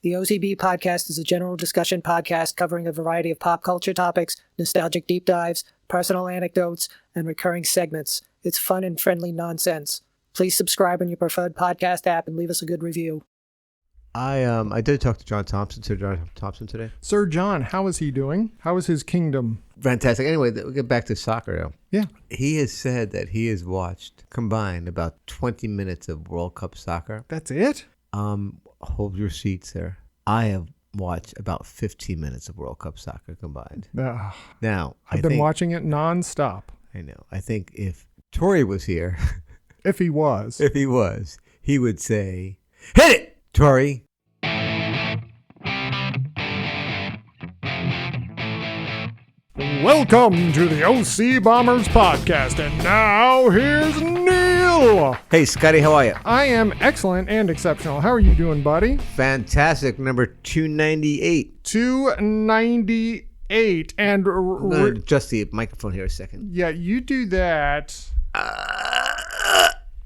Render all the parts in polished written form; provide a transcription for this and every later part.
The OCB podcast is a general discussion podcast covering a variety of pop culture topics, nostalgic deep dives, personal anecdotes, and recurring segments. It's fun and friendly nonsense. Please subscribe on your preferred podcast app and leave us a good review. I did talk to Sir John Thompson today. Sir John, how is he doing? How is his kingdom? Fantastic. Anyway, we'll get back to soccer now. Yeah. He has said that he has watched combined about 20 minutes of World Cup soccer. That's it? Hold your seats there. I have watched about 15 minutes of World Cup soccer combined. Now, I've been watching it nonstop. I know. I think if Tori was here, if he was, he would say, "Hit it, Tori." Welcome to the OC Bombers podcast, and now here's Neil. Hey, Scotty, how are you? I am excellent and exceptional. How are you doing, buddy? Fantastic. Number 298. 298. And I'm going to adjust the microphone here a second. Yeah, you do that.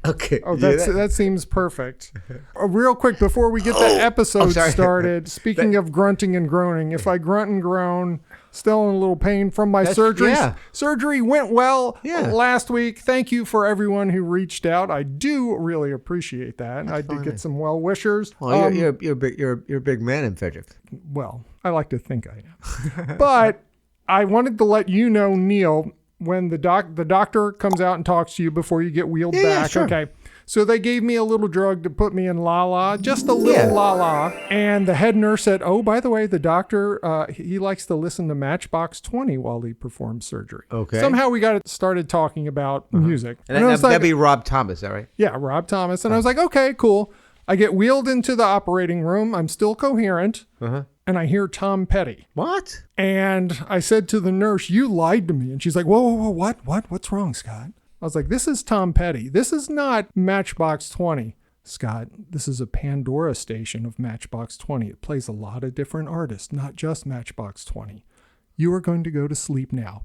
Okay. Oh, that seems perfect. Real quick, before we get the episode started, speaking of grunting and groaning, if I grunt and groan, still in a little pain from my surgery. Yeah. Surgery went well last week. Thank you for everyone who reached out. I do really appreciate that. I did get some well wishers. Well, you're a big man in Frederick. Well, I like to think I am. But I wanted to let you know, Neil, when the doctor comes out and talks to you before you get wheeled back. Yeah, sure. Okay. So they gave me a little drug to put me in la-la, just a little la-la. And the head nurse said, oh, by the way, the doctor, he likes to listen to Matchbox 20 while he performs surgery. Okay. Somehow we got it started talking about music. And that'd be Rob Thomas, is that right? Yeah, Rob Thomas. And I was like, okay, cool. I get wheeled into the operating room. I'm still coherent. And I hear Tom Petty. What? And I said to the nurse, you lied to me. And she's like, whoa, what? What's wrong, Scott? I was like, this is Tom Petty. This is not Matchbox 20. Scott, this is a Pandora station of Matchbox 20. It plays a lot of different artists, not just Matchbox 20. You are going to go to sleep now.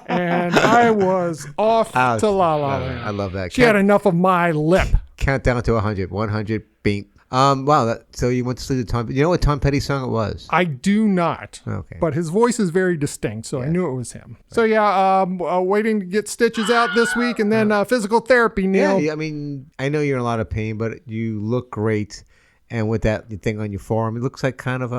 And I was off to La La Land. I love that. She had enough of my lip. Count down to 100. 100, beep. Wow. So you went to sleep to Tom. You know what Tom Petty song it was? I do not. Okay. But his voice is very distinct, so I knew it was him. Right. So waiting to get stitches out this week, and then physical therapy, Neil. Yeah, I mean, I know you're in a lot of pain, but you look great. And with that thing on your forearm, it looks like kind of,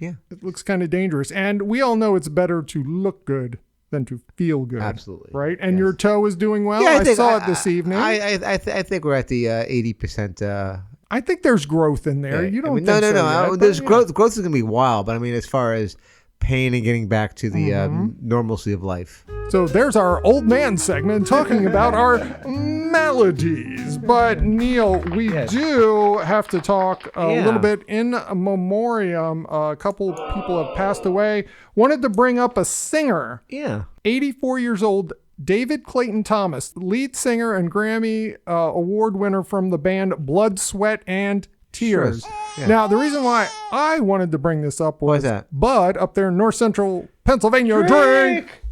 It looks kind of dangerous. And we all know it's better to look good than to feel good. Absolutely. Right? And your toe is doing well? Yeah, I saw it this evening. I think we're at the 80%. I think there's growth in there. You don't think so? No. There's growth. Growth is going to be wild, but I mean, as far as pain and getting back to the normalcy of life. So there's our old man segment talking about our maladies. But Neil, we do have to talk a little bit in memoriam. A couple people have passed away. Wanted to bring up a singer. Yeah. 84 years old. David Clayton Thomas, lead singer and Grammy award winner from the band Blood, Sweat, and Tears. Sure. Yeah. Now, the reason why I wanted to bring this up was Bud up there in North Central Pennsylvania. Drink!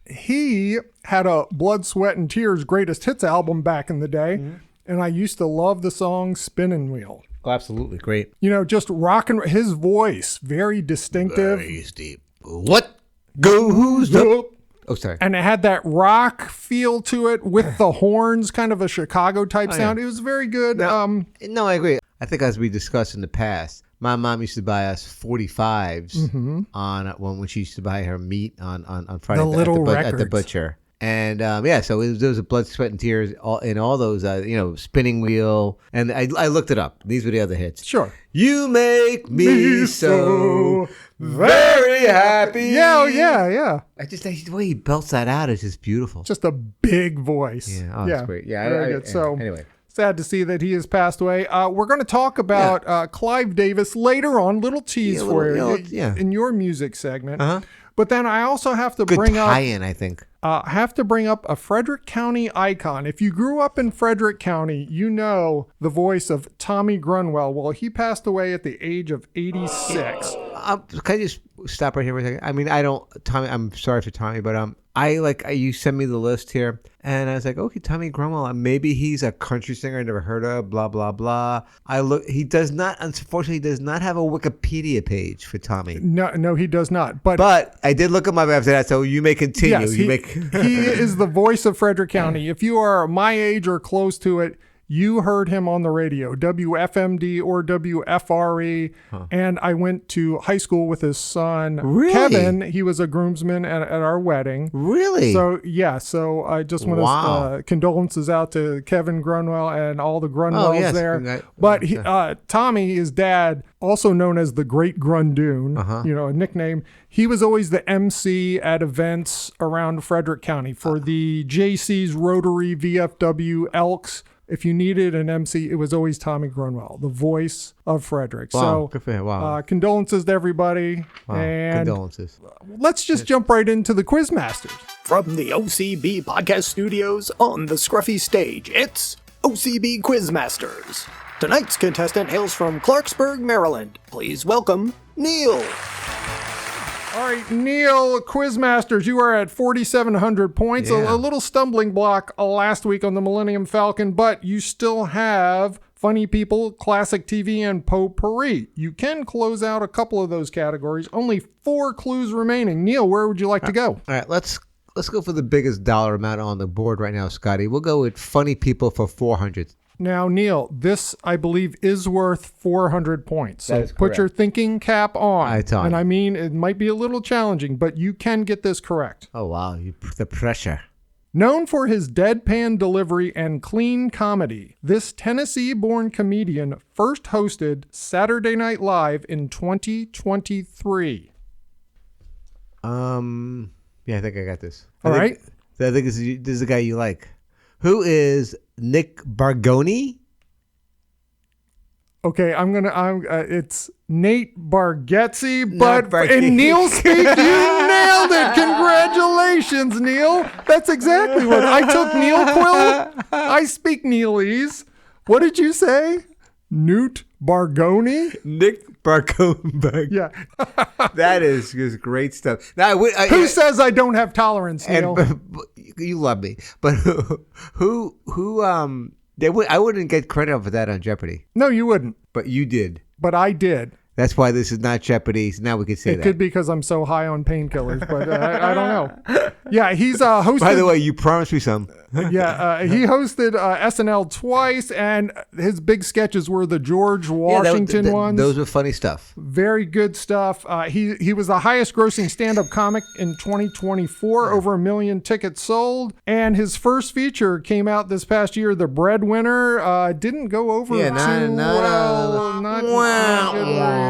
He had a Blood, Sweat, and Tears greatest hits album back in the day, and I used to love the song Spinning Wheel. Oh, absolutely. Great. You know, just rocking his voice, very distinctive. Very deep. What goes up? Oh, sorry. And it had that rock feel to it with the horns, kind of a Chicago type sound. Yeah. It was very good. No, I agree. I think as we discussed in the past, my mom used to buy us 45s on when she used to buy her meat on Friday at the butcher. And so there was a Blood, Sweat, and Tears in all those, Spinning Wheel. And I looked it up. These were the other hits. Sure. You make me so very happy. Yeah. The way he belts that out is just beautiful. Just a big voice. Yeah, that's great. Yeah, very good. So anyway. Sad to see that he has passed away. We're going to talk about Clive Davis later on. Little tease for you in your music segment. But then I also have to bring up... I think. Have to bring up a Frederick County icon. If you grew up in Frederick County, you know the voice of Tommy Grunwell. Well, he passed away at the age of 86. Can I just stop right here for a second? I mean, I'm sorry for Tommy, but you sent me the list here, and I was like, okay, Tommy Grunwald, maybe he's a country singer I never heard of, blah, blah, blah. He does not, unfortunately, does not have a Wikipedia page for Tommy. No, he does not. But I did look him up after that, so you may continue. Yes, he is the voice of Frederick County. If you are my age or close to it, you heard him on the radio, WFMD or WFRE, and I went to high school with his son, Kevin. He was a groomsman at our wedding. Really? So, yeah. So I just want to condolences out to Kevin Grunwell and all the Grunwells there. But Tommy, his dad, also known as the Great Grundoon, a nickname, he was always the MC at events around Frederick County for the JC's, Rotary, VFW, Elks. If you needed an MC, it was always Tommy Grunwald, the voice of Frederick. Wow, so, good for him. Wow. Condolences to everybody. Wow, and condolences. Let's just jump right into the Quizmasters. From the OCB podcast studios on the scruffy stage, it's OCB Quizmasters. Tonight's contestant hails from Clarksburg, Maryland. Please welcome Neil. All right, Neil, Quizmasters, you are at 4,700 points. Yeah. A little stumbling block last week on the Millennium Falcon, but you still have Funny People, Classic TV, and Potpourri. You can close out a couple of those categories. Only 4 clues remaining. Neil, where would you like to go? All right, let's go for the biggest dollar amount on the board right now, Scotty. We'll go with Funny People for 400. Now, Neil, this, I believe, is worth 400 points. So put your thinking cap on. And I mean, it might be a little challenging, but you can get this correct. Oh, wow. The pressure. Known for his deadpan delivery and clean comedy, this Tennessee-born comedian first hosted Saturday Night Live in 2023. Yeah, I think I got this. All right. I think this is the guy you like. Who is Nick Bargoni? Okay, it's Nate Bargatze, but in Neil's speak, you nailed it. Congratulations, Neil. That's exactly what I took. Neil Quill. I speak Neilese. What did you say? Newt Bargoni? Nick Bargoni. Yeah. That is great stuff. Now, who says I don't have tolerance, Neil? You love me, but who I wouldn't get credit for that on Jeopardy. No, you wouldn't. But you did. But I did. That's why this is not Jeopardy. So now we can say that. It could be because I'm so high on painkillers, but I don't know. Yeah, he's hosted. By the way, you promised me some. Yeah, he hosted SNL twice, and his big sketches were the George Washington ones. Those were funny stuff. Very good stuff. He was the highest grossing stand-up comic in 2024, over 1 million tickets sold. And his first feature came out this past year, The Breadwinner. Didn't go over too well.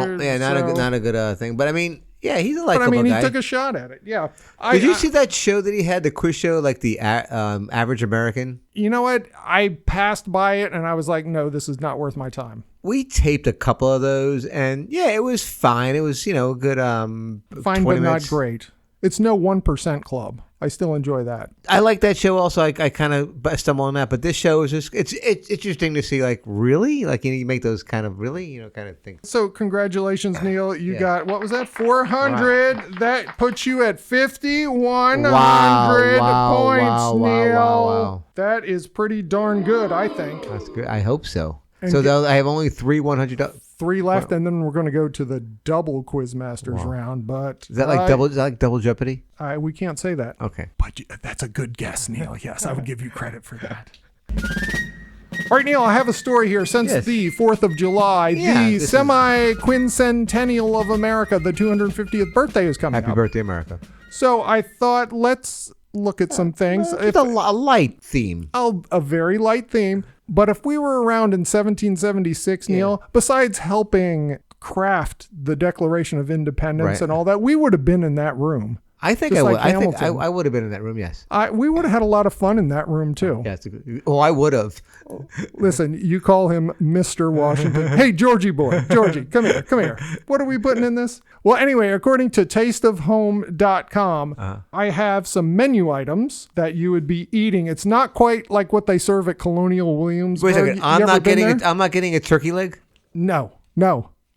Not a good thing. But I mean, yeah, he's a likable guy. But I mean, he took a shot at it. Yeah. Did you see that show that he had, the quiz show, like the Average American? You know what? I passed by it and I was like, no, this is not worth my time. We taped a couple of those, and yeah, it was fine. It was, a good fine, but not great. It's no 1% club. I still enjoy that. I like that show also. I kind of stumble on that, but this show is just, it's interesting to see, like, really? Like, you make those kind of kind of things. So congratulations, Neil. You got, what was that? 400. Wow. That puts you at 5,100 points, Neil. Wow. That is pretty darn good, I think. That's good. I hope so. So I have only 3 $100. 3 left, and then we're going to go to the double Quizmasters round. But is that like double Jeopardy? We can't say that. Okay, but that's a good guess, Neil. Yes, I would give you credit for that. All right, Neil, I have a story here. Since the 4th of July, the semi-quincentennial of America, the 250th birthday is coming up. Happy birthday, America. So I thought, let's look at some things. A light theme. A very light theme. But if we were around in 1776, Neil, besides helping craft the Declaration of Independence and all that, we would have been in that room. I think I would. I would have been in that room. Yes. We would have had a lot of fun in that room too. Yeah. I would have. Listen, you call him Mr. Washington. Hey, Georgie boy, Georgie, come here. What are we putting in this? Well, anyway, according to tasteofhome.com, I have some menu items that you would be eating. It's not quite like what they serve at Colonial Williamsburg. Wait a second. I'm not getting a turkey leg. No.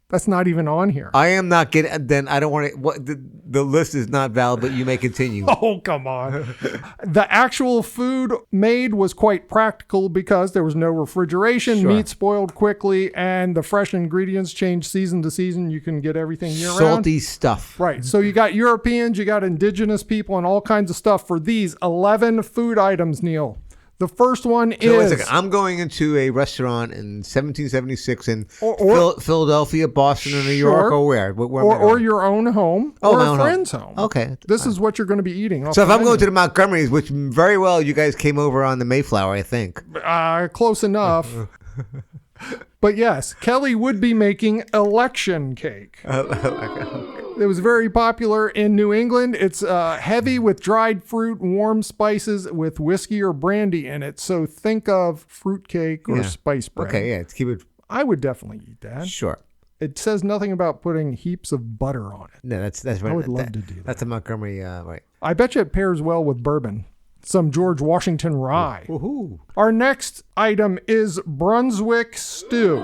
That's not even on here. I am not getting. Then I don't want to. What the list is not valid, but you may continue. Oh, come on. The actual food made was quite practical because there was no refrigeration. Sure. Meat spoiled quickly, and the fresh ingredients changed season to season. You can get everything year-round. Salty stuff. Right. So you got Europeans, you got indigenous people, and all kinds of stuff for these 11 food items, Neil. The first one is... Wait a second. I'm going into a restaurant in 1776 in Philadelphia, Boston, or New York, or where? Or your own home, or a friend's home. Okay. This is what you're going to be eating. So if I'm going to the Montgomerys, which very well you guys came over on the Mayflower, I think. Close enough. But yes, Kelly would be making election cake. It was very popular in New England. It's heavy with dried fruit, warm spices with whiskey or brandy in it. So think of fruit cake or spice bread. Okay, yeah, keep it. I would definitely eat that. Sure. It says nothing about putting heaps of butter on it. No, that's right. I would love to do that. That's a Montgomery, right? I bet you it pairs well with bourbon. Some George Washington rye. Woohoo. Our next item is Brunswick stew.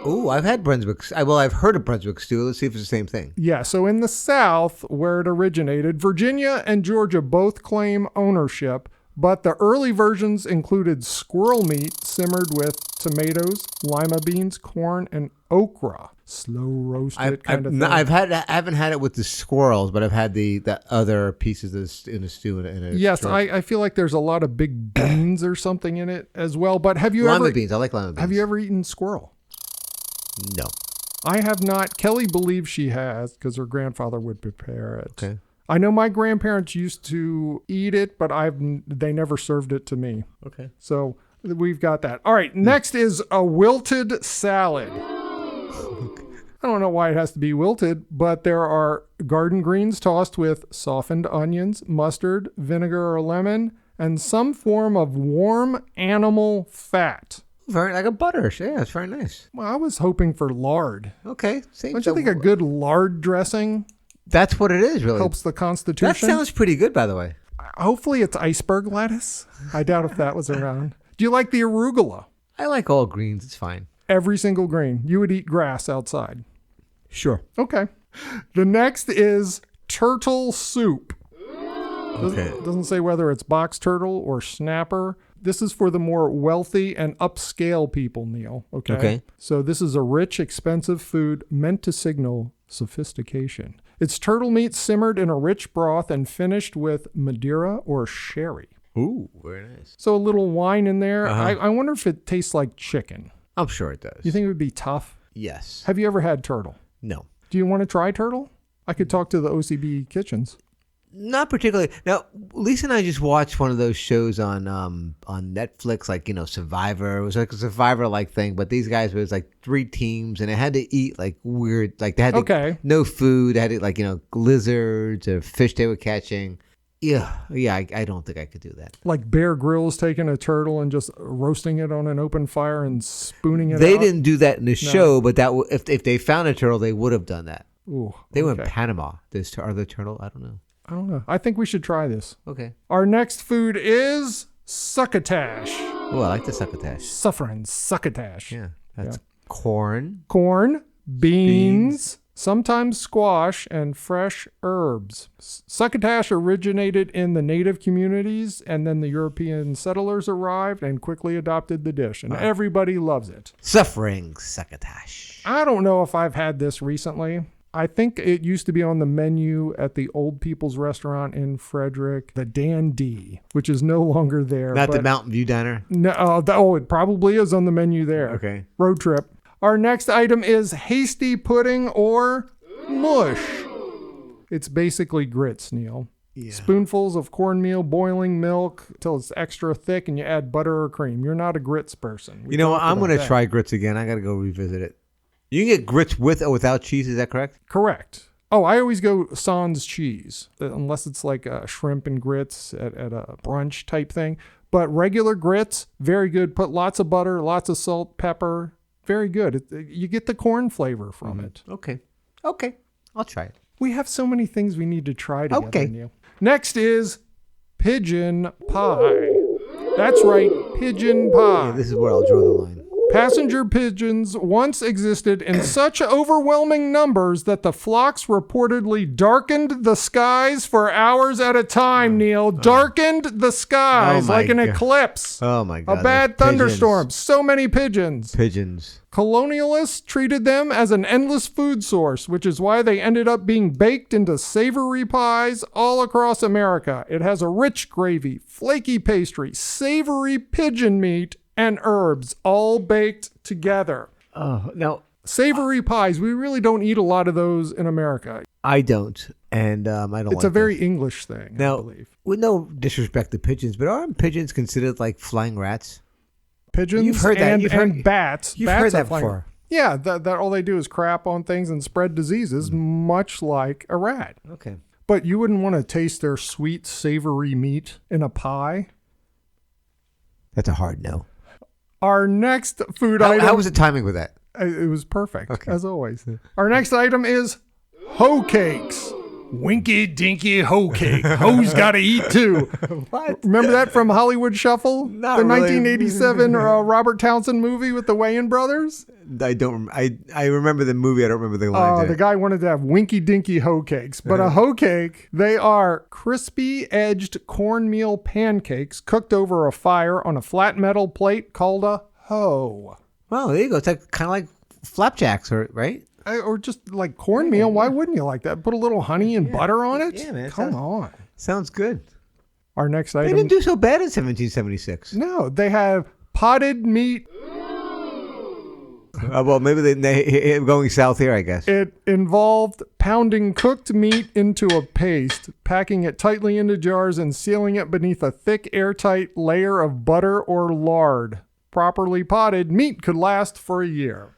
Ooh, I've had Brunswick. I've heard of Brunswick stew. Let's see if it's the same thing. Yeah, so in the South, where it originated, Virginia and Georgia both claim ownership, but the early versions included squirrel meat simmered with tomatoes, lima beans, corn, and okra. Slow roasted kind of thing. I haven't had it with the squirrels, but I've had the other pieces in a stew. Yes, I feel like there's a lot of big beans or something in it as well. But have you lima beans? I like lima beans. Have you ever eaten squirrel? No. I have not. Kelly believes she has because her grandfather would prepare it. Okay. I know my grandparents used to eat it, but they never served it to me. Okay. So we've got that. All right. Next is a wilted salad. I don't know why it has to be wilted, but there are garden greens tossed with softened onions, mustard, vinegar or lemon, and some form of warm animal fat. Very like a butter. Yeah, it's very nice. Well, I was hoping for lard. Okay. Don't you think a good lard dressing? That's what it is, really. Helps the constitution. That sounds pretty good, by the way. Hopefully it's iceberg lettuce. I doubt if that was around. Do you like the arugula? I like all greens. It's fine. Every single green. You would eat grass outside. Sure. Okay. The next is turtle soup. Okay. Doesn't say whether it's box turtle or snapper. This is for the more wealthy and upscale people, Neil. Okay. So this is a rich, expensive food meant to signal sophistication. It's turtle meat simmered in a rich broth and finished with Madeira or sherry. Ooh, very nice. So a little wine in there. Uh-huh. I wonder if it tastes like chicken. I'm sure it does. You think it would be tough? Yes. Have you ever had turtle? No. Do you want to try turtle? I could talk to the OCB kitchens. Not particularly. Now, Lisa and I just watched one of those shows on Netflix, like, Survivor. It was like a Survivor-like thing, but these guys was like 3 teams, and they had to eat like weird, like they had no food. They had to, like, lizards or fish they were catching. Yeah, I don't think I could do that. Like Bear Grylls taking a turtle and just roasting it on an open fire and spooning it out? They didn't do that in the show, but if they found a turtle, they would have done that. Ooh, they were in Panama. Are the turtle? I don't know. I think we should try this. Okay. Our next food is succotash. Oh, I like the succotash. Suffering succotash. Yeah. That's corn. Corn, beans, sometimes squash, and fresh herbs. Succotash originated in the native communities, and then the European settlers arrived and quickly adopted the dish, and everybody loves it. Suffering succotash. I don't know if I've had this recently. I think it used to be on the menu at the Old People's Restaurant in Frederick, the Dan D, which is no longer there. Not the Mountain View Diner? No, it probably is on the menu there. Okay. Road trip. Our next item is hasty pudding or mush. It's basically grits, Neil. Yeah. Spoonfuls of cornmeal, boiling milk till it's extra thick, and you add butter or cream. You're not a grits person. I'm going to try grits again. I got to go revisit it. You can get grits with or without cheese, is that correct? Correct. Oh, I always go sans cheese, unless it's like a shrimp and grits at a brunch type thing. But regular grits, very good. Put lots of butter, lots of salt, pepper. Very good. You get the corn flavor from it. Okay. I'll try it. We have so many things we need to try together, Neil. Next is pigeon pie. That's right, pigeon pie. Yeah, this is where I'll draw the line. Passenger pigeons once existed in such overwhelming numbers that the flocks reportedly darkened the skies for hours at a time, Neil. Darkened the skies like an eclipse. Oh, my God. A bad thunderstorm. So many pigeons. Pigeons. Colonialists treated them as an endless food source, which is why they ended up being baked into savory pies all across America. It has a rich gravy, flaky pastry, savory pigeon meat, and herbs all baked together. Oh, now savory pies, we really don't eat a lot of those in America. I don't, and I don't. It's a very English thing, I believe. With no disrespect to pigeons, but aren't pigeons considered like flying rats? Pigeons You've heard that. and bats. You've bats heard that before. Yeah, that all they do is crap on things and spread diseases, much like a rat. Okay. But you wouldn't want to taste their sweet, savory meat in a pie? That's a hard no. Our next food item... How was the timing with that? It was perfect, as always. Our next item is hoe cakes. Winky dinky hoe cake. Hoe's got to eat too. What? Remember that from Hollywood Shuffle? Not the really. 1987 Robert Townsend movie with the Wayans brothers? I don't. I remember the movie. I don't remember the line. The guy wanted to have winky dinky hoe cakes. But a hoe cake, they are crispy edged cornmeal pancakes cooked over a fire on a flat metal plate called a hoe. Well, there you go. It's like, kind of like flapjacks, right? Or just like cornmeal. Why wouldn't you like that? Put a little honey and butter on it? Yeah, man. Come on. Sounds good. Our next item. They didn't do so bad in 1776. No, they have potted meat. Well, maybe they're going south here, I guess. It involved pounding cooked meat into a paste, packing it tightly into jars, and sealing it beneath a thick, airtight layer of butter or lard. Properly potted, meat could last for a year.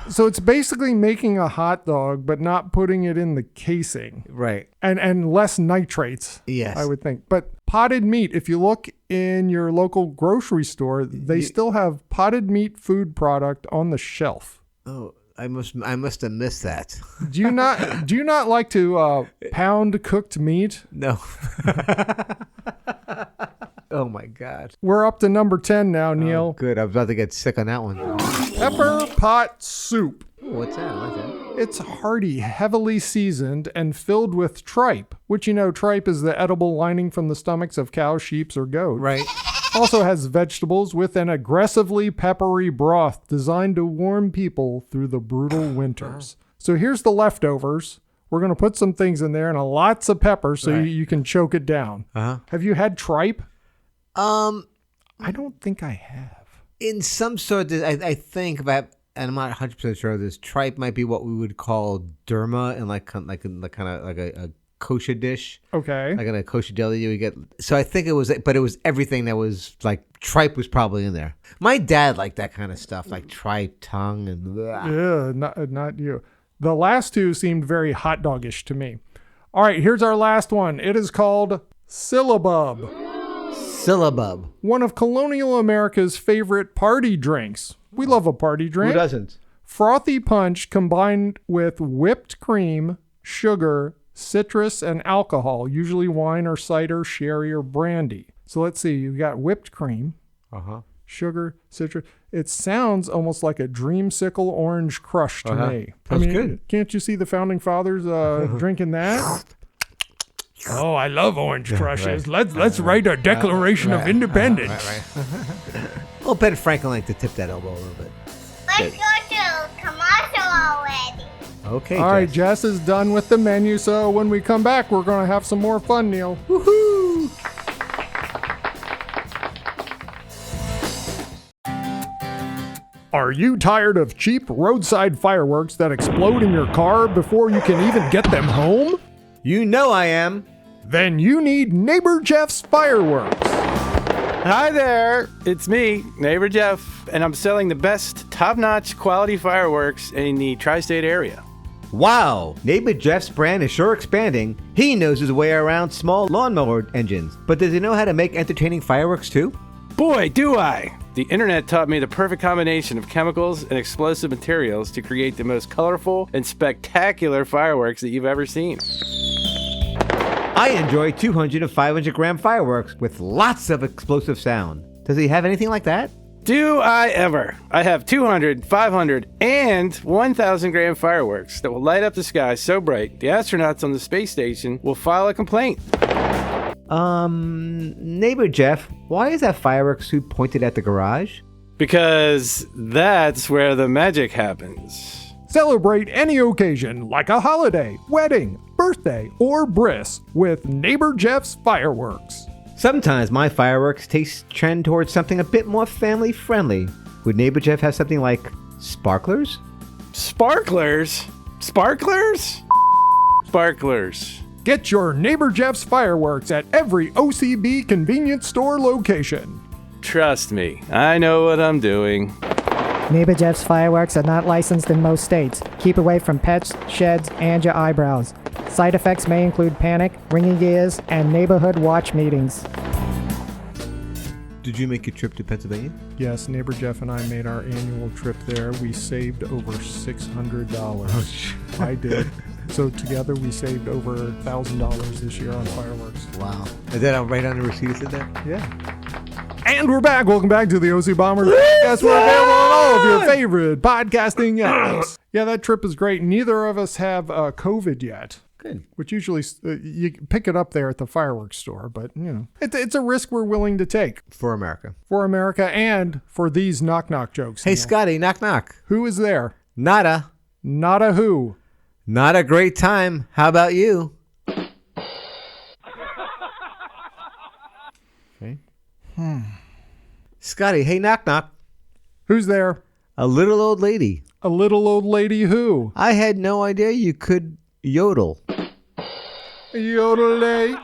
So it's basically making a hot dog, but not putting it in the casing. Right. And less nitrates, yes, I would think. But potted meat, if you look in your local grocery store, they still have potted meat food product on the shelf. Oh, I must have missed that. Do you not like to pound cooked meat? No. Oh my God. We're up to number 10 now, Neil. Oh, good. I was about to get sick on that one. Pepper pot soup. Ooh, what's that? I like that. It's hearty, heavily seasoned, and filled with tripe, which tripe is the edible lining from the stomachs of cows, sheep, or goats. Right. Also has vegetables with an aggressively peppery broth designed to warm people through the brutal winters. So here's the leftovers. We're going to put some things in there and lots of pepper so you can choke it down. Uh-huh. Have you had tripe? I don't think I have. In some sort, I think about, and I'm not 100% sure of this, tripe might be what we would call derma in like kind of like a kosher dish. Okay. Like in a kosher deli you would get. So I think it was everything that was like tripe was probably in there. My dad liked that kind of stuff, like tripe, tongue, and blah. Yeah, not you. The last two seemed very hot doggish to me. All right, here's our last one. It is called syllabub. Syllabub. One of colonial America's favorite party drinks. We love a party drink. Who doesn't? Frothy punch combined with whipped cream, sugar, citrus, and alcohol, usually wine or cider, sherry, or brandy. So let's see. You've got whipped cream, sugar, citrus. It sounds almost like a dreamsicle orange crush to me. That's good. Can't you see the founding fathers drinking that? Oh, I love orange crushes. Right. Let's write a Declaration of Independence. Right. Well, Ben Franklin liked to tip that elbow a little bit. Let's go to commercial already. Okay, All right, Jess is done with the menu, so when we come back, we're going to have some more fun, Neil. Woohoo! Are you tired of cheap roadside fireworks that explode in your car before you can even get them home? You know I am. Then you need Neighbor Jeff's Fireworks. Hi there, it's me, Neighbor Jeff, and I'm selling the best top-notch quality fireworks in the tri-state area. Wow, Neighbor Jeff's brand is sure expanding. He knows his way around small lawnmower engines, but does he know how to make entertaining fireworks too? Boy, do I! The internet taught me the perfect combination of chemicals and explosive materials to create the most colorful and spectacular fireworks that you've ever seen. I enjoy 200 and 500 gram fireworks with lots of explosive sound. Does he have anything like that? Do I ever? I have 200, 500, and 1,000 gram fireworks that will light up the sky so bright the astronauts on the space station will file a complaint. Neighbor Jeff, why is that fireworks suit pointed at the garage? Because that's where the magic happens. Celebrate any occasion like a holiday, wedding, birthday, or bris with Neighbor Jeff's fireworks. Sometimes my fireworks trend towards something a bit more family friendly. Would Neighbor Jeff have something like sparklers? Sparklers? Sparklers? Sparklers. Get your Neighbor Jeff's fireworks at every OCB convenience store location. Trust me, I know what I'm doing. Neighbor Jeff's fireworks are not licensed in most states. Keep away from pets, sheds, and your eyebrows. Side effects may include panic, ringing ears, and neighborhood watch meetings. Did you make a trip to Pennsylvania? Yes, Neighbor Jeff and I made our annual trip there. We saved over $600. I did. So together we saved over $1,000 this year on fireworks. Wow. Is that right on the receipt that said that? Yeah. And we're back. Welcome back to the OC Bombers podcast. We're available on all of your favorite podcasting apps. Yeah, that trip is great. Neither of us have COVID yet. Good. Which usually you pick it up there at the fireworks store, but you know it's a risk we're willing to take for America. For America and for these knock knock jokes. Hey, Scotty, knock knock. Who is there? Nada. Nada who? Not a great time. How about you? Okay. Scotty, hey, knock knock. Who's there? A little old lady. A little old lady who? I had no idea you could yodel. Yodelay.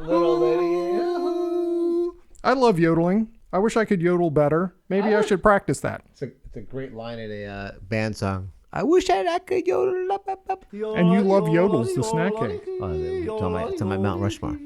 Little lady. I love yodeling. I wish I could yodel better. Maybe I should practice that. It's a great line in a band song. I wish I could yodel up. And you love Yodels, the snack cake. Oh, it's on my Mount Rushmore.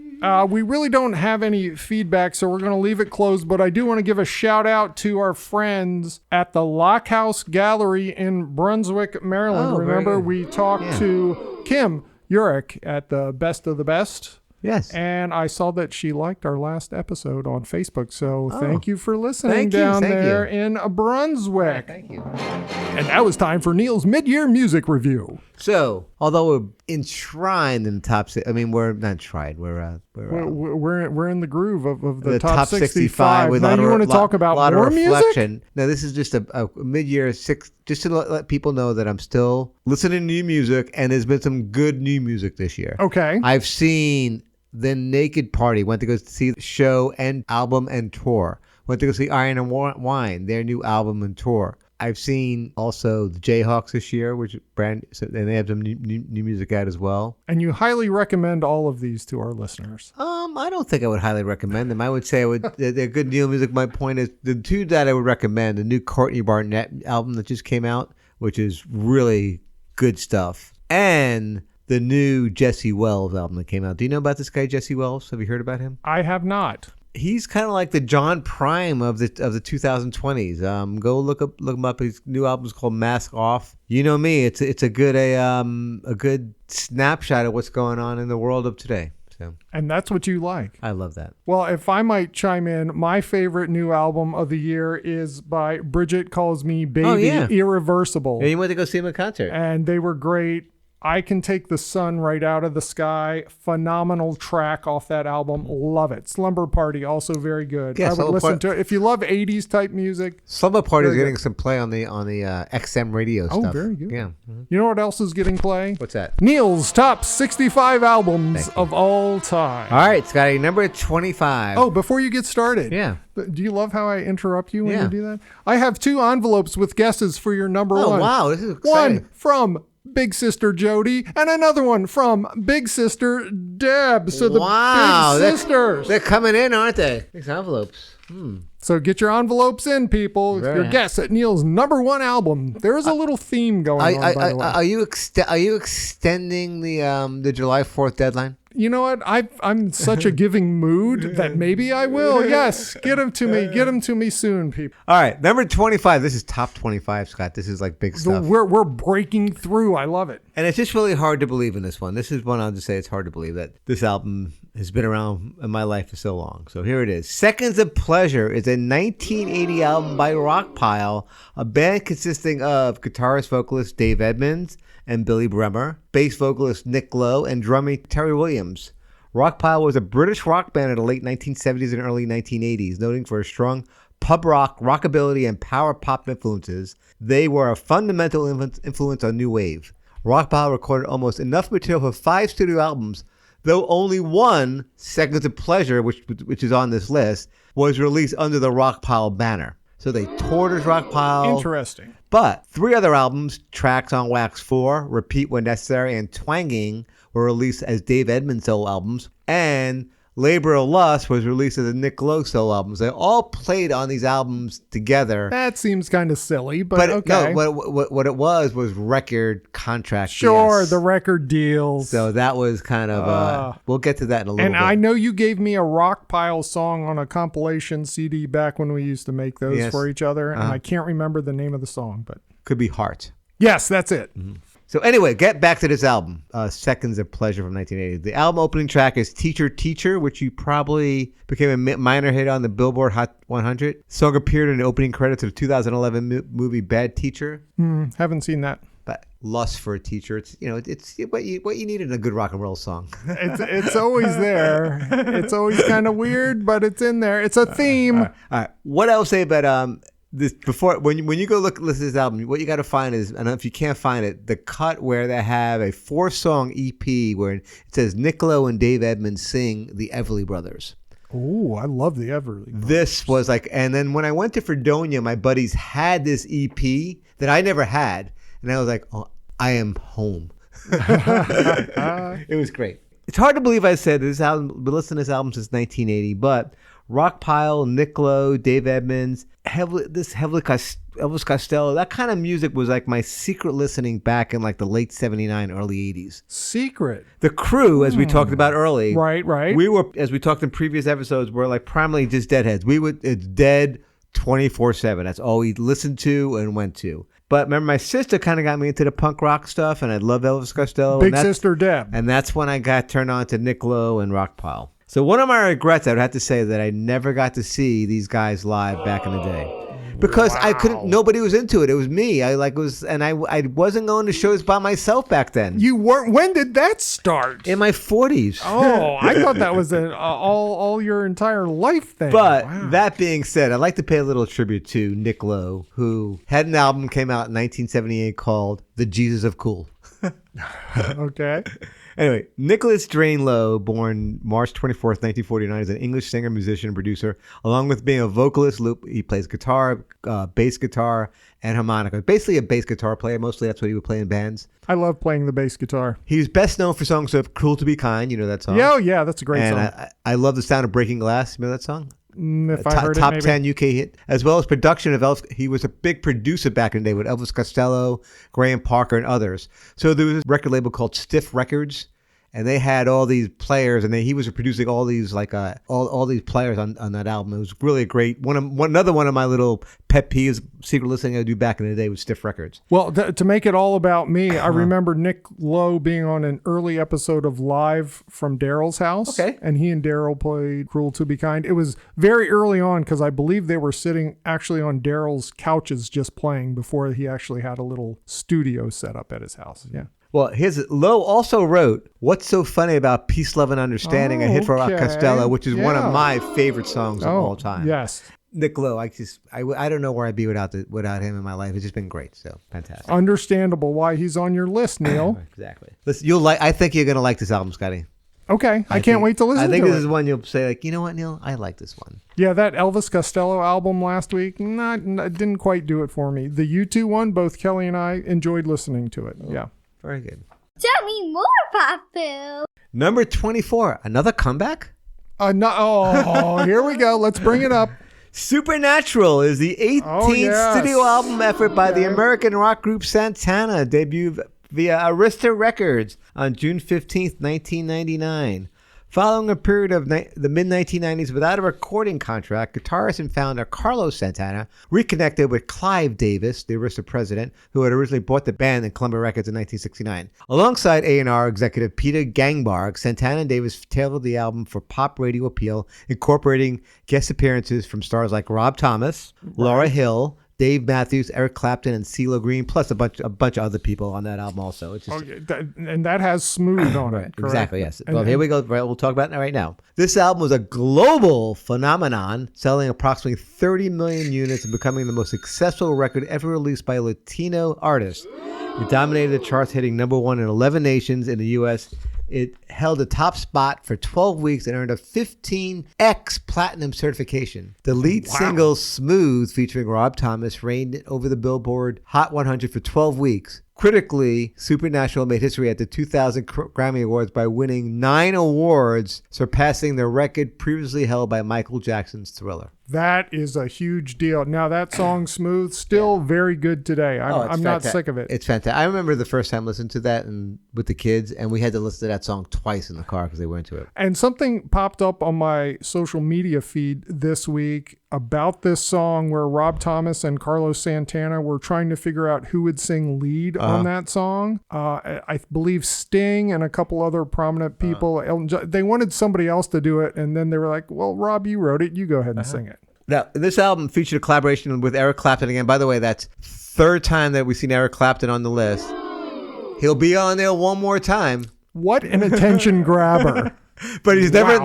We really don't have any feedback, so we're going to leave it closed, but I do want to give a shout out to our friends at the Lockhouse Gallery in Brunswick, Maryland. Oh, remember, we talked to Kim Urich at the Best of the Best. Yes. And I saw that she liked our last episode on Facebook, so thank you for listening down there in Brunswick. Thank you. And now it's time for Neil's mid-year music review. So, although we're enshrined in the top six, I mean, we're not enshrined. We're in the groove of the top 65. With now you want to talk about more music? Now, this is just a mid-year just to let people know that I'm still listening to new music, and there's been some good new music this year. Okay. I've seen The Naked Party, went to go see the show and album and tour. Went to go see Iron and Wine, their new album and tour. I've seen also the Jayhawks this year, which and they have some new music out as well. And you highly recommend all of these to our listeners? I don't think I would highly recommend them. I would say they're good new music. My point is the two that I would recommend: the new Courtney Barnett album that just came out, which is really good stuff, and the new Jesse Wells album that came out. Do you know about this guy, Jesse Wells? Have you heard about him? I have not. He's kind of like the John Prime of the 2020s. Go look him up. His new album is called Mask Off. You know me. It's a good snapshot of what's going on in the world of today. So. And that's what you like. I love that. Well, if I might chime in, my favorite new album of the year is by Bridget Calls Me Baby, Irreversible. Yeah, you went to go see him at concert. And they were great. I Can Take the Sun Right Out of the Sky. Phenomenal track off that album. Love it. Slumber Party, also very good. Yeah, I would listen to it. If you love 80s type music. Slumber Party is getting some play on the XM radio stuff. Oh, very good. Yeah. Mm-hmm. You know what else is getting play? What's that? Neil's top 65 albums of all time. All right, Scotty, number 25. Oh, before you get started. Yeah. Do you love how I interrupt you when you do that? I have 2 envelopes with guesses for your number 1. Oh, wow. This is exciting. One from Big Sister Jody, and another one from Big Sister Deb. So the Big Sisters. They're coming in, aren't they? These envelopes. So get your envelopes in, people. Your guess at Neil's number 1 album. There is a little theme going on, by the way. Are you extending the July 4th deadline? You know what? I'm such a giving mood that maybe I will. Yes, get them to me. Get them to me soon, people. All right, number 25. This is top 25, Scott. This is like big stuff. We're breaking through. I love it. And it's just really hard to believe in this one. This is one I'll just say it's hard to believe that this album has been around in my life for so long. So here it is. Seconds of Pleasure is a 1980 album by Rockpile, a band consisting of guitarist vocalist Dave Edmunds and Billy Bremer, bass vocalist Nick Lowe, and drummer Terry Williams. Rockpile was a British rock band in the late 1970s and early 1980s, noting for a strong pub rock, rockabilly, and power pop influences. They were a fundamental influence on new wave. Rockpile recorded almost enough material for 5 studio albums, though only one, Seconds of Pleasure, which is on this list, was released under the Rockpile banner. So they toured as Rockpile. Interesting. But 3 other albums, Tracks on Wax 4, Repeat When Necessary, and Twanging, were released as Dave Edmunds solo albums. And Labor of Lust was released as a Nick Lowe solo albums. They all played on these albums together. That seems kind of silly, but okay. No, what it was record contract. Sure, deals. The record deals. So that was kind of, we'll get to that in a little bit. And I know you gave me a Rockpile song on a compilation CD back when we used to make those for each other. And I can't remember the name of the song, but. Could be Heart. Yes, that's it. Mm-hmm. So anyway, get back to this album, Seconds of Pleasure from 1980. The album opening track is Teacher, Teacher, which you probably became a minor hit on the Billboard Hot 100. The song appeared in the opening credits of the 2011 movie Bad Teacher. Haven't seen that. But Lust for a Teacher, it's what you need in a good rock and roll song. It's always there. It's always kind of weird, but it's in there. It's a theme. All right. What I will say about this before when you go listen to this album, what you got to find is, and if you can't find it, the cut where they have a 4-song EP where it says Nick Lowe and Dave Edmunds sing the Everly Brothers. Oh, I love the Everly Brothers. This was like, and then when I went to Fredonia, my buddies had this EP that I never had, and I was like, oh, I am home. It was great. It's hard to believe I said this album, been listening to this album since 1980, but Rockpile, Nick Lowe, Dave Edmunds, Elvis Costello, that kind of music was like my secret listening back in like the late 79, early 80s. Secret. The Crew, as we talked about early. Right. We were, as we talked in previous episodes, were like primarily just Deadheads. It's Dead 24/7. That's all we listened to and went to. But remember, my sister kind of got me into the punk rock stuff, and I love Elvis Costello. Big Sister Deb. And that's when I got turned on to Nick Lowe and Rockpile. So one of my regrets, I would have to say, that I never got to see these guys live back in the day. Because I couldn't, nobody was into it. It was me. I wasn't going to shows by myself back then. You weren't? When did that start? In my 40s. Oh, I thought that was all your entire life thing. But that being said, I'd like to pay a little tribute to Nick Lowe, who had an album came out in 1978 called The Jesus of Cool. Okay. Anyway, Nicholas Drain Lowe, born March 24th, 1949, is an English singer, musician, and producer. Along with being a vocalist, he plays guitar, bass guitar, and harmonica. Basically a bass guitar player. Mostly that's what he would play in bands. I love playing the bass guitar. He's best known for songs of Cruel to Be Kind. You know that song? Yeah, that's a great song. And I love the sound of Breaking Glass. You know that song? If I heard top it, 10 UK hit, as well as production of Elvis. He was a big producer back in the day with Elvis Costello, Graham Parker, and others. So there was a record label called Stiff Records, and they had all these players, and he was producing all these all these players on that album. It was really a great another one of my little pet peeves, secret listening I do back in the day with Stiff Records. Well, to make it all about me, I remember Nick Lowe being on an early episode of Live from Daryl's house. Okay. And he and Daryl played Cruel to Be Kind. It was very early on because I believe they were sitting actually on Daryl's couches just playing before he actually had a little studio set up at his house. Yeah. Well, Lowe also wrote What's So Funny About Peace, Love, and Understanding, a hit for Rock Costello, which is one of my favorite songs of all time. Yes. Nick Lowe, I don't know where I'd be without him in my life. It's just been great. So fantastic. Understandable why he's on your list, Neil. Exactly. Listen, I think you're gonna like this album, Scotty. Okay, I can't wait to listen to it. I think this is one you'll say, like, you know what, Neil, I like this one. Yeah, that Elvis Costello album last week, didn't quite do it for me. The U2 one, both Kelly and I enjoyed listening to it. Yeah. Very good. Tell me more, Papu. Number 24, another comeback? Here we go. Let's bring it up. Supernatural is the 18th studio album effort by the American rock group Santana, debuted via Arista Records on June 15th, 1999. Following a period of the mid-1990s without a recording contract, guitarist and founder Carlos Santana reconnected with Clive Davis, the Arista president, who had originally bought the band and Columbia Records in 1969. Alongside A&R executive Peter Gangbarg, Santana and Davis tailored the album for pop radio appeal, incorporating guest appearances from stars like Rob Thomas, Laura Hill, Dave Matthews, Eric Clapton, and CeeLo Green, plus a bunch of other people on that album also. It's just, and that has Smooth on it, correct? Exactly, yes. Well, here we go. We'll talk about it right now. This album was a global phenomenon, selling approximately 30 million units and becoming the most successful record ever released by a Latino artist. It dominated the charts, hitting number 1 in 11 nations in the U.S. It held the top spot for 12 weeks and earned a 15X platinum certification. The lead single, Smooth, featuring Rob Thomas, reigned over the Billboard Hot 100 for 12 weeks. Critically, Supernatural made history at the 2000 Grammy Awards by winning 9 awards, surpassing the record previously held by Michael Jackson's Thriller. That is a huge deal. Now, that song, Smooth, still very good today. I'm not sick of it. It's fantastic. I remember the first time listening to that and with the kids, and we had to listen to that song twice in the car because they were into it. And something popped up on my social media feed this week about this song where Rob Thomas and Carlos Santana were trying to figure out who would sing lead on that song. I believe Sting and a couple other prominent people. They wanted somebody else to do it, and then they were like, well, Rob, you wrote it. You go ahead and sing it. Now, this album featured a collaboration with Eric Clapton again. By the way, that's third time that we've seen Eric Clapton on the list. He'll be on there one more time. What an attention grabber. But he's never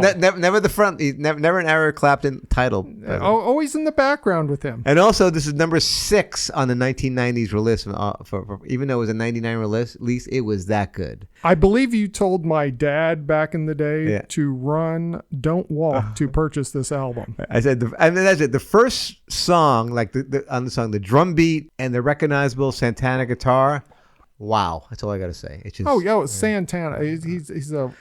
the front. He's never an Eric Clapton title. Always in the background with him. And also, this is number 6 on the 1990s release. For even though it was a 99 release, it was that good. I believe you told my dad back in the day to run, don't walk to purchase this album. I said, and that's it. The first song, like on the song, the drum beat and the recognizable Santana guitar. Wow, that's all I got to say. It's just, Santana. He's a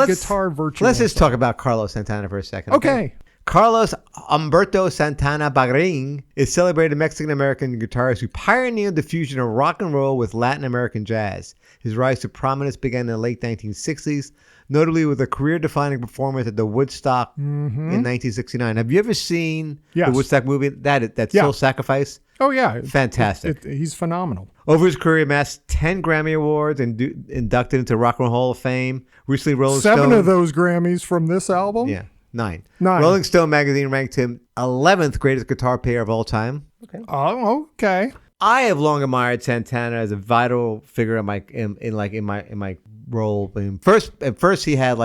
guitar virtuoso. Let's just talk about Carlos Santana for a second. Okay. Carlos Humberto Santana Bagrin is celebrated Mexican-American guitarist who pioneered the fusion of rock and roll with Latin American jazz. His rise to prominence began in the late 1960s, notably with a career-defining performance at the Woodstock in 1969. Have you ever seen the Woodstock movie? That Soul Sacrifice? Oh, yeah. Fantastic. He's phenomenal. Over his career, he amassed 10 Grammy Awards and inducted into Rock and Roll Hall of Fame. Recently, Rolling Stone... 7 of those Grammys from this album? Yeah, 9. Rolling Stone magazine ranked him 11th greatest guitar player of all time. Okay. Oh, okay. I have long admired Santana as a vital figure in my role. At first he had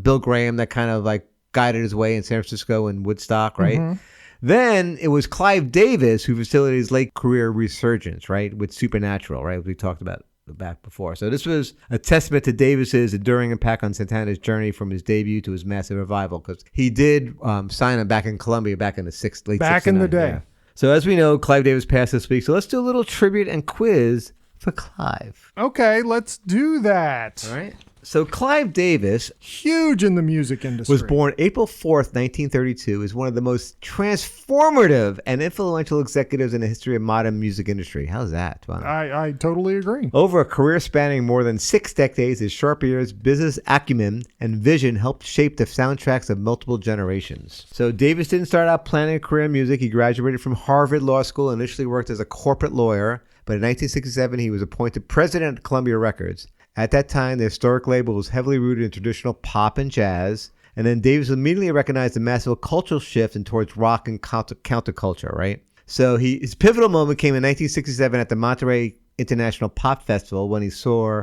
Bill Graham that kind of guided his way in San Francisco and Woodstock, right? Mm-hmm. Then it was Clive Davis who facilitated his late career resurgence, right, with Supernatural, right, we talked about back before. So this was a testament to Davis's enduring impact on Santana's journey from his debut to his massive revival, because he did sign him back in Columbia back in the late 69. Back in the day. Yeah. So as we know, Clive Davis passed this week. So let's do a little tribute and quiz for Clive. Okay, let's do that. All right. So Clive Davis, huge in the music industry, was born April 4th, 1932, is one of the most transformative and influential executives in the history of modern music industry. How's that? Wow. I totally agree. Over a career spanning more than 6 decades, his sharp ears, business acumen, and vision helped shape the soundtracks of multiple generations. So Davis didn't start out planning a career in music. He graduated from Harvard Law School and initially worked as a corporate lawyer. But in 1967, he was appointed president of Columbia Records. At that time, the historic label was heavily rooted in traditional pop and jazz. And then Davis immediately recognized the massive cultural shift towards rock and counterculture, right? So his pivotal moment came in 1967 at the Monterey International Pop Festival when he saw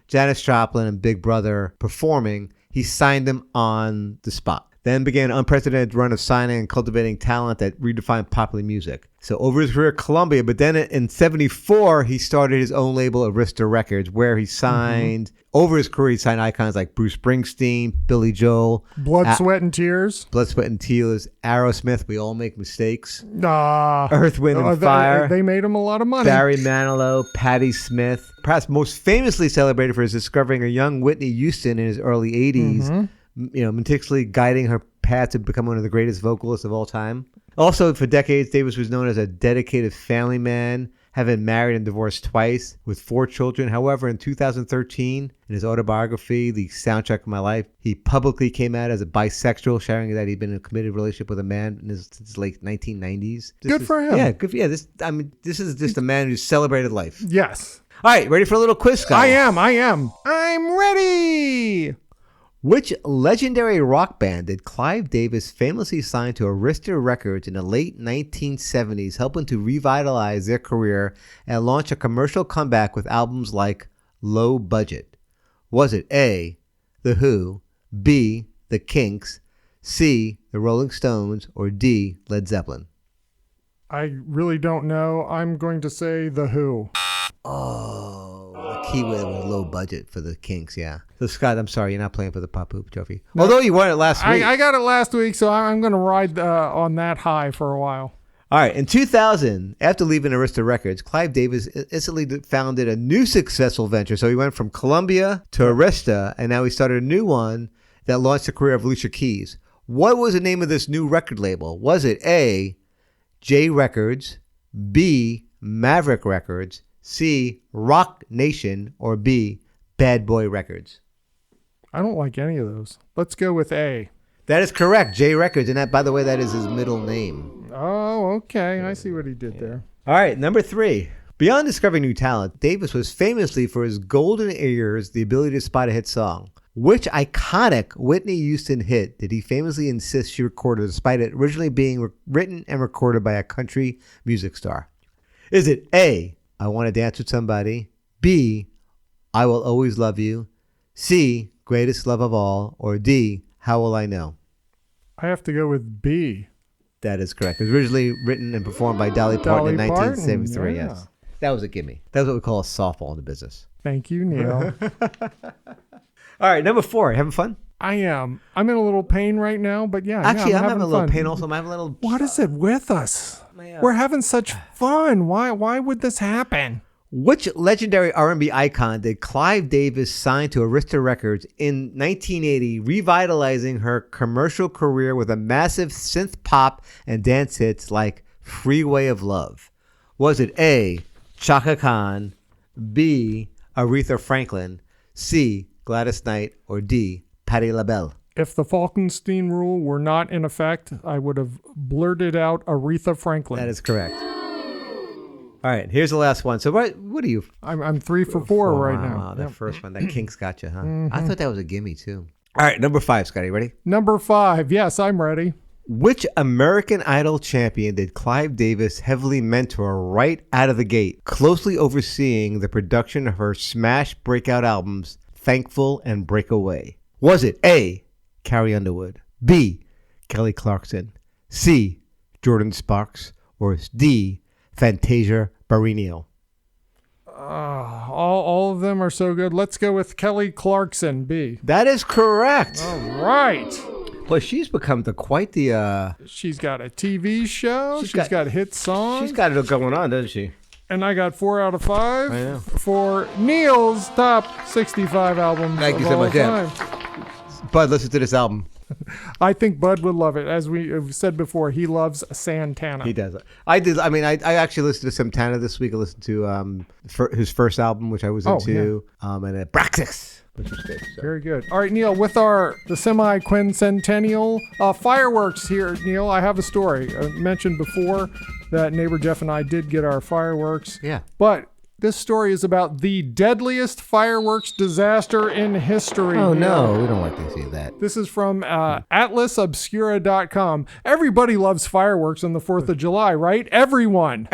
Janis Joplin and Big Brother performing. He signed them on the spot. Then began an unprecedented run of signing and cultivating talent that redefined popular music. So over his career at Columbia, but then in 74, he started his own label, Arista Records, where he signed, over his career, he signed icons like Bruce Springsteen, Billy Joel. Blood, Sweat, and Tears. Blood, Sweat, and Tears. Aerosmith, We All Make Mistakes. Nah. Earth, Wind, and Fire. They made him a lot of money. Barry Manilow, Patti Smith. Perhaps most famously celebrated for his discovering a young Whitney Houston in his early 80s, meticulously guiding her path to become one of the greatest vocalists of all time. Also, for decades, Davis was known as a dedicated family man, have been married and divorced twice with 4 children. However, in 2013, in his autobiography, The Soundtrack of My Life, he publicly came out as a bisexual, sharing that he'd been in a committed relationship with a man in his late 1990s. Good for him. Yeah, good. Yeah, this is just a man who celebrated life. Yes. All right, ready for a little quiz, Scott? I am. I'm ready. Which legendary rock band did Clive Davis famously sign to Arista Records in the late 1970s, helping to revitalize their career and launch a commercial comeback with albums like Low Budget? Was it A, The Who, B, The Kinks, C, The Rolling Stones, or D, Led Zeppelin? I really don't know. I'm going to say The Who. Oh, the key word was Low Budget for the Kinks, yeah. So, Scott, I'm sorry, you're not playing for the Pop Hoop Trophy. No, although you won it last week. I got it last week, so I'm going to ride on that high for a while. All right. In 2000, after leaving Arista Records, Clive Davis instantly founded a new successful venture. So he went from Columbia to Arista, and now he started a new one that launched the career of Alicia Keys. What was the name of this new record label? Was it A, J Records, B, Maverick Records, C, Rock Nation, or B, Bad Boy Records? I don't like any of those. Let's go with A. That is correct, J Records. And that, by the way, that is his middle name. Oh, okay. I see what he did there. All right, number 3. Beyond discovering new talent, Davis was famously for his golden ears, the ability to spot a hit song. Which iconic Whitney Houston hit did he famously insist she recorded, despite it originally being written and recorded by a country music star? Is it A, I Want to Dance with Somebody, B, I Will Always Love You, C, Greatest Love of All, or D, How Will I Know? I have to go with B. That is correct. It was originally written and performed by Dolly Parton in 1973. Yeah. Yes. That was a gimme. That was what we call a softball in the business. Thank you, Neil. All right, number 4. Having fun? I am. I'm in a little pain right now, but yeah. Actually, I'm having having a little fun. pain also. I'm having a little... What is it with us? We're having such fun. Why would this happen? Which legendary R&B icon did Clive Davis sign to Arista Records in 1980, revitalizing her commercial career with a massive synth pop and dance hits like Freeway of Love? Was it A, Chaka Khan, B, Aretha Franklin, C, Gladys Knight, or D, Patti LaBelle? If the Falkenstein rule were not in effect, I would have blurted out Aretha Franklin. That is correct. All right, here's the last one. So what are you? I'm 3 for 4 right now. Wow, that first one, that Kinks got you, huh? Mm-hmm. I thought that was a gimme, too. All right, number 5, Scotty, ready? Number 5, yes, I'm ready. Which American Idol champion did Clive Davis heavily mentor right out of the gate, closely overseeing the production of her smash breakout albums, Thankful and Breakaway? Was it A, Carrie Underwood, B, Kelly Clarkson, C, Jordan Sparks, or D, Fantasia Barrino? All of them are so good. Let's go with Kelly Clarkson, B. That is correct. All right. Well, she's become quite the... She's got a TV show. She's got hit songs. She's got it going on, doesn't she? And I got 4 out of 5 I know. for Neil's top 65 albums. Thank you so much. Yeah. Bud, listen to this album. I think Bud would love it. As we have said before, he loves Santana. He does. I did. I mean, I actually listened to Santana this week. I listened to his first album, which I was into, and Braxis, which was good. So. Very good. All right, Neil, with the semi-quincentennial fireworks here, Neil, I have a story. I mentioned before that neighbor Jeff and I did get our fireworks. Yeah. But this story is about the deadliest fireworks disaster in history. Oh, no. We don't like to see that. This is from atlasobscura.com. Everybody loves fireworks on the 4th of July, right? Everyone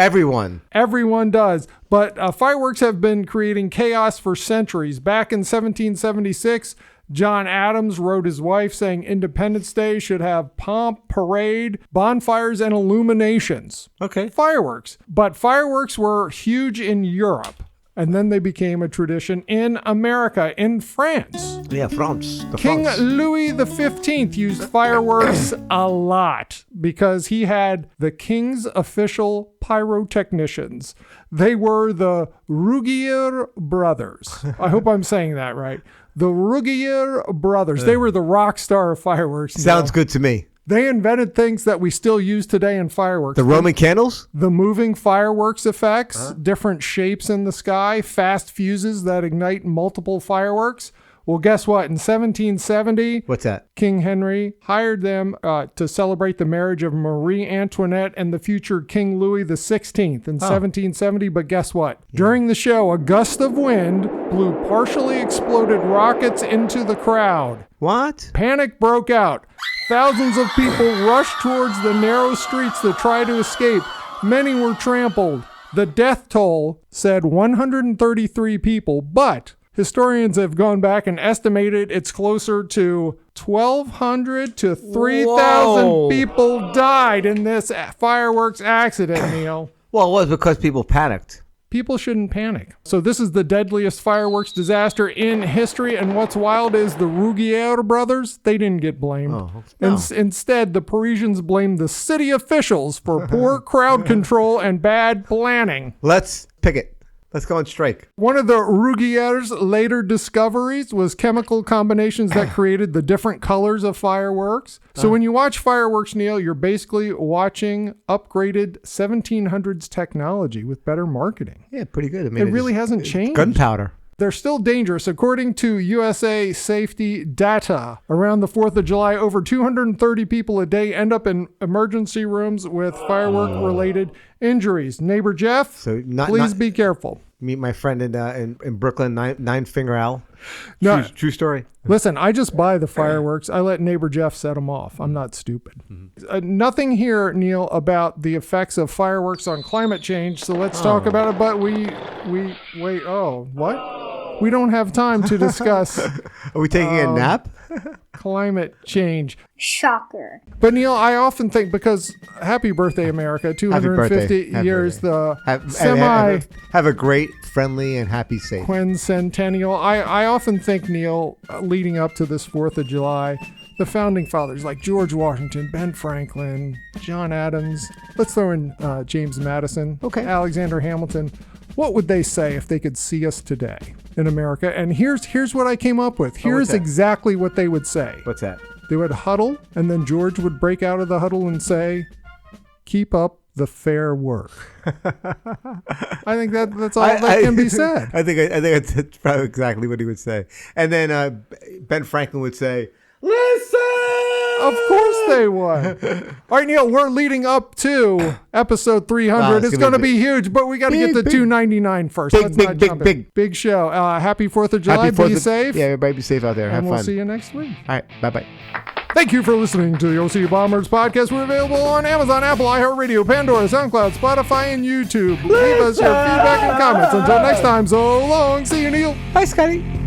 does. But fireworks have been creating chaos for centuries. Back in 1776, John Adams wrote his wife saying Independence Day should have pomp, parade, bonfires, and illuminations. Okay. Fireworks. But fireworks were huge in Europe. And then they became a tradition in America, in France. Yeah, France. King Louis XV used fireworks a lot because he had the king's official pyrotechnicians. They were the Rougier brothers. I hope I'm saying that right. The Rougier brothers. They were the rock star of fireworks. Sounds good to me. They invented things that we still use today in fireworks. The Roman candles? The moving fireworks effects, different shapes in the sky, fast fuses that ignite multiple fireworks. Well, guess what? In 1770, what's that? King Henry hired them to celebrate the marriage of Marie Antoinette and the future King Louis XVI in 1770. But guess what? Yeah. During the show, a gust of wind blew partially exploded rockets into the crowd. What? Panic broke out. Thousands of people rushed towards the narrow streets to try to escape. Many were trampled. The death toll said 133 people, but historians have gone back and estimated it's closer to 1,200 to 3,000 people died in this fireworks accident, Neil. Well, it was because people panicked. People shouldn't panic. So this is the deadliest fireworks disaster in history. And what's wild is the Ruggiero brothers, they didn't get blamed. Oh, no. Instead, the Parisians blamed the city officials for poor crowd control and bad planning. Let's pick it. Let's go on strike. One of the Ruggiere's later discoveries was chemical combinations that created the different colors of fireworks. So when you watch fireworks, Neil, you're basically watching upgraded 1700s technology with better marketing. Yeah, pretty good. I mean, it really hasn't changed. Gunpowder. They're still dangerous. According to USA Safety data, around the 4th of July, over 230 people a day end up in emergency rooms with firework-related injuries. Neighbor Jeff, please be careful. Meet my friend in Brooklyn, Nine Finger Al. No, true story. Listen, I just buy the fireworks. I let neighbor Jeff set them off. I'm not stupid. Nothing here, Neil, about the effects of fireworks on climate change. So let's talk about it. But we wait. Oh, what? We don't have time to discuss. Are we taking a nap? Climate change. Shocker. But Neil, I often think, because happy birthday, America, 250 years, the have a great, friendly, and happy safe quincentennial. I often think, Neil, leading up to this 4th of July, the founding fathers like George Washington, Ben Franklin, John Adams, let's throw in James Madison, Alexander Hamilton. What would they say if they could see us today in America? And here's what I came up with. Here's exactly what they would say. What's that? They would huddle, and then George would break out of the huddle and say, "Keep up the fair work." I think that's all that can be said. I think that's probably exactly what he would say. And then Ben Franklin would say, "Listen!" Of course they would. All right, Neil, we're leading up to episode 300. It's going to be huge, but we got to get to 299 first. Big show. Happy 4th of July. Be safe. Yeah, everybody be safe out there. Have fun. And we'll see you next week. All right, bye-bye. Thank you for listening to the OCB Bombers podcast. We're available on Amazon, Apple, iHeartRadio, Pandora, SoundCloud, Spotify, and YouTube. Leave us your feedback and comments. Until next time, so long. See you, Neil. Bye, Scotty.